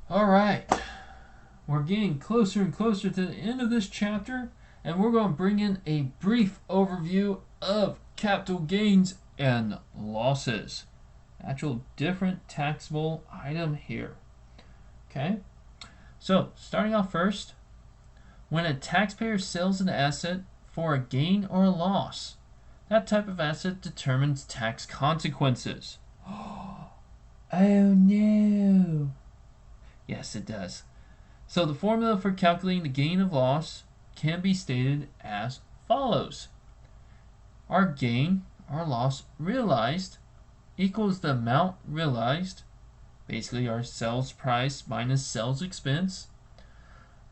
Alright, we're getting closer and closer to the end of this chapter, and we're going to bring in a brief overview of capital gains and losses. Actual different taxable item here. Okay, so starting off first, when a taxpayer sells an asset for a gain or a loss, that type of asset determines tax consequences. Oh no! Yes, it does. So the formula for calculating the gain of loss can be stated as follows. Our gain, our loss realized, equals the amount realized, basically our sales price minus sales expense,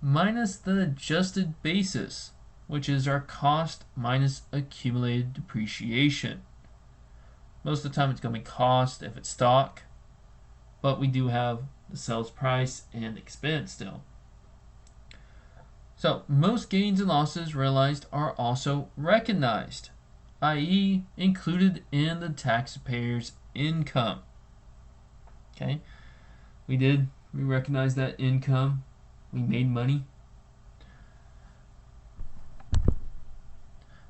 minus the adjusted basis, which is our cost minus accumulated depreciation. Most of the time it's going to be cost if it's stock, but we do have the sales price and expense still. So most gains and losses realized are also recognized, i.e. included in the taxpayer's income. Okay, we recognize that income, we made money.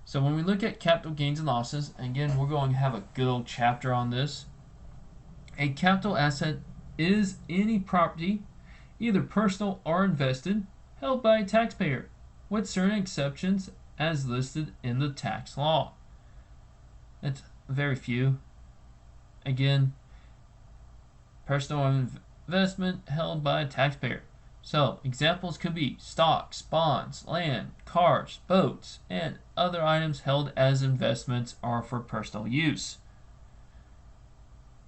So when we look at capital gains and losses, again we're going to have a good old chapter on this. A capital asset is any property, either personal or invested, held by a taxpayer, with certain exceptions as listed in the tax law. It's very few. Again, personal investment held by a taxpayer. So examples could be stocks, bonds, land, cars, boats, and other items held as investments or for personal use.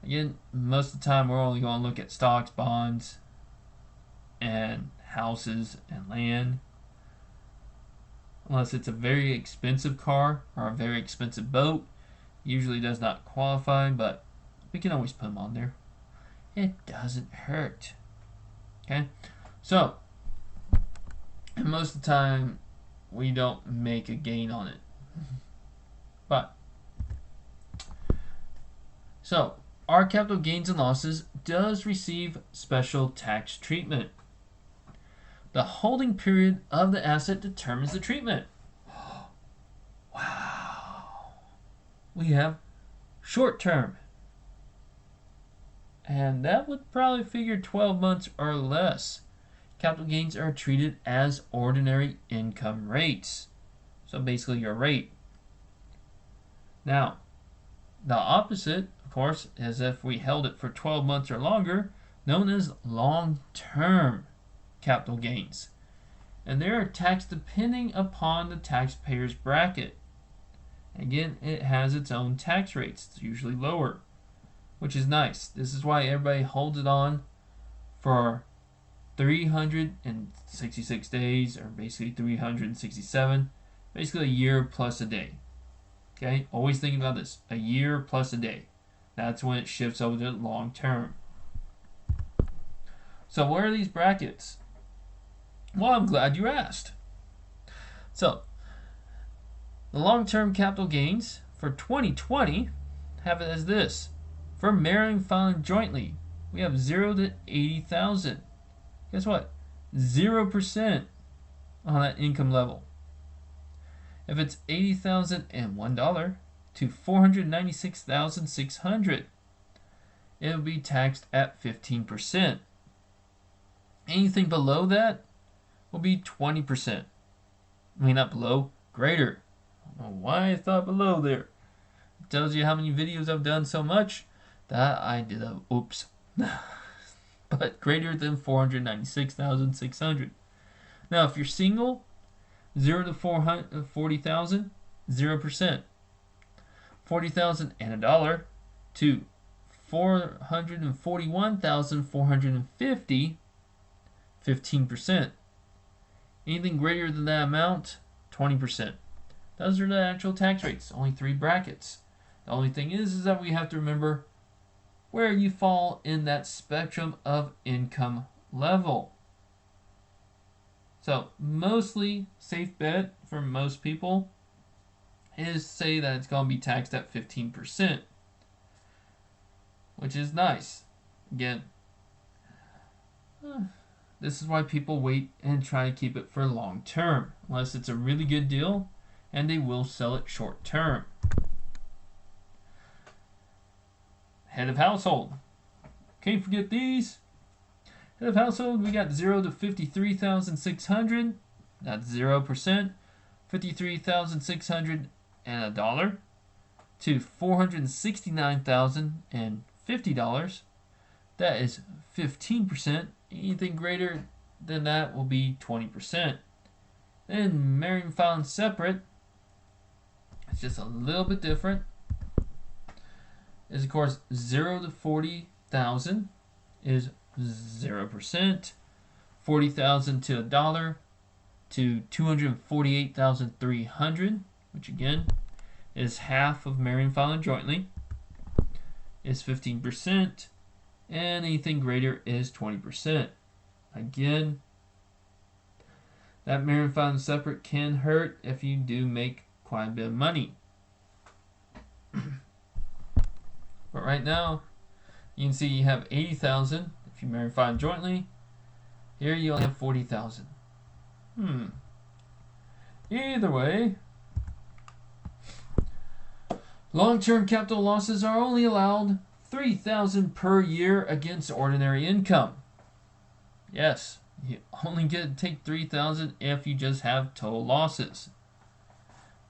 Again, most of the time we're only going to look at stocks, bonds, and houses and land. Unless it's a very expensive car or a very expensive boat, usually does not qualify, but we can always put them on there. It doesn't hurt. Okay, so and most of the time we don't make a gain on it. But so our capital gains and losses does receive special tax treatment. The holding period of the asset determines the treatment. Wow. We have short term. And that would probably figure 12 months or less. Capital gains are treated as ordinary income rates. So basically your rate. Now, the opposite, of course, is if we held it for 12 months or longer, known as long-term capital gains. And they are taxed depending upon the taxpayer's bracket. Again, it has its own tax rates. It's usually lower, which is nice. This is why everybody holds it on for 366 days, or basically 367, basically a year plus a day. Okay, always thinking about this, a year plus a day. That's when it shifts over to long term. So what are these brackets? Well, I'm glad you asked. So the long-term capital gains for 2020 have it as this. For marrying filing jointly, we have 0 to 80,000. Guess what? 0% on that income level. If it's $80,001 to $496,600, it will be taxed at 15%. Anything below that will be 20%. I mean, not below, greater. I don't know why I thought below there. It tells you how many videos I've done so much that I did a oops. But greater than 496,600. Now, if you're single, 0 to 40,000, 0%. 40,000 and a dollar to 441,450, 15%. Anything greater than that amount, 20%. Those are the actual tax rates. Only 3 brackets. The only thing is that we have to remember where you fall in that spectrum of income level. So mostly safe bet for most people is say that it's going to be taxed at 15%, which is nice. Again, This is why people wait and try to keep it for long term, unless it's a really good deal, and they will sell it short term. Head of household. Can't forget these. Head of household, we got 0 to 53,600. That's 0%. 53,600 and $1 to $469,050. That is 15%. Anything greater than that will be 20%. Then married and filed separate, it's just a little bit different. Is of course 0 to 40,000 is 0%. 40,000 to $1 to 248,300, which again is half of married and filing jointly, is 15%, and anything greater is 20%. Again, that married and filing separate can hurt if you do make quite a bit of money. But right now, you can see you have 80,000 if you marry and file jointly. Here you only have 40,000. Either way, long-term capital losses are only allowed 3,000 per year against ordinary income. Yes, you only get to take 3,000 if you just have total losses.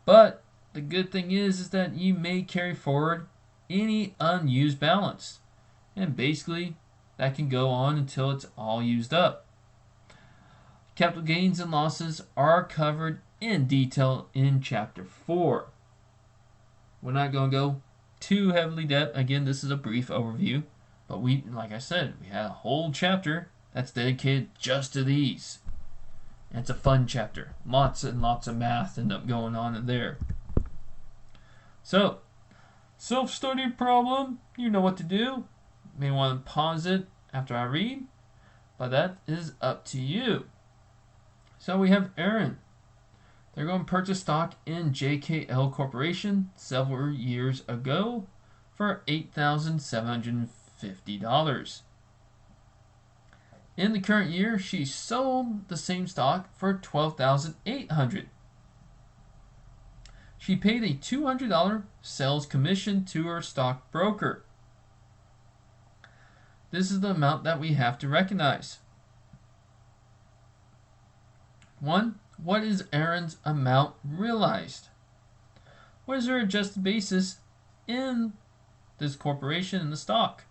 But the good thing is that you may carry forward any unused balance, and basically that can go on until it's all used up. Capital gains and losses are covered in detail in Chapter 4. We're not going to go too heavily depth. Again, this is a brief overview, but like I said, we had a whole chapter that's dedicated just to these. And it's a fun chapter. Lots and lots of math end up going on in there. So, self-study problem, you know what to do. You may want to pause it after I read, but that is up to you. So we have Aaron. They're going to purchase stock in JKL Corporation several years ago for $8,750. In the current year, she sold the same stock for $12,800. She paid a $200 sales commission to her stockbroker. This is the amount that we have to recognize. 1. What is Aaron's amount realized? What is her adjusted basis in this corporation in the stock?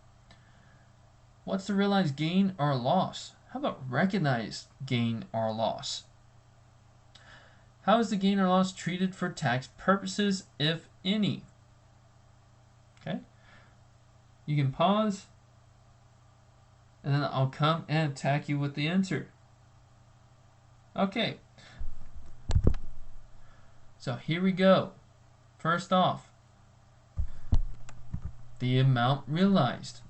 What's the realized gain or loss? How about recognized gain or loss? How is the gain or loss treated for tax purposes, if any? Okay. You can pause, and then I'll come and attack you with the answer. Okay. So here we go. First off, the amount realized.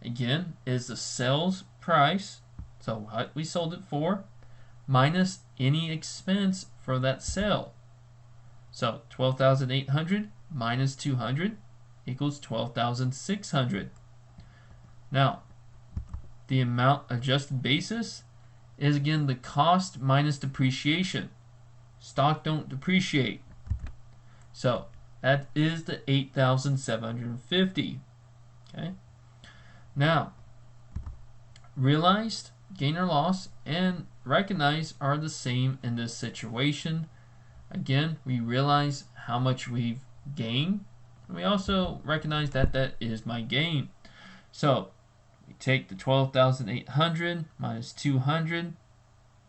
Again, is the sales price, so what we sold it for, minus any expense for that sale. So 12,800 minus 200 equals 12,600. Now, the amount adjusted basis is again the cost minus depreciation. Stock don't depreciate. So that is the 8,750. Okay. Now, realized gain or loss and recognized are the same in this situation. Again, we realize how much we've gained. And we also recognize that that is my gain. So we take the 12,800 minus 200,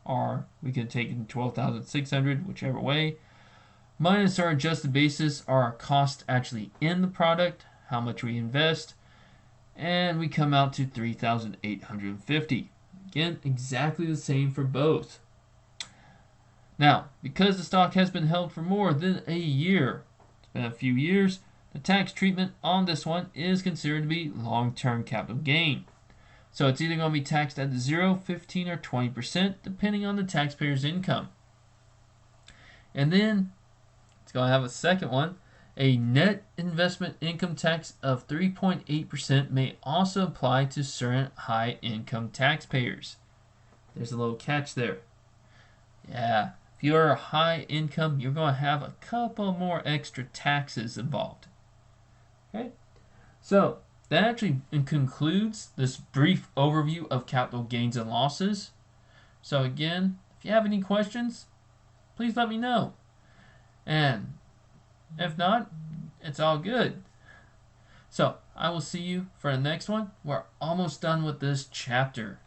or we could take it 12,600, whichever way, minus our adjusted basis, our cost actually in the product, how much we invest, and we come out to 3,850. Again, exactly the same for both. Now, because the stock has been held for more than a year, it's been a few years, the tax treatment on this one is considered to be long-term capital gain. So it's either going to be taxed at 0, 15, or 20%, depending on the taxpayer's income. And then it's going to have a second one. A net investment income tax of 3.8% may also apply to certain high-income taxpayers. there's a little catch there. Yeah, if you're a high income, you're going to have a couple more extra taxes involved. Okay, so that actually concludes this brief overview of capital gains and losses. So again, if you have any questions, please let me know. And if not, it's all good. So I will see you for the next one. We're almost done with this chapter.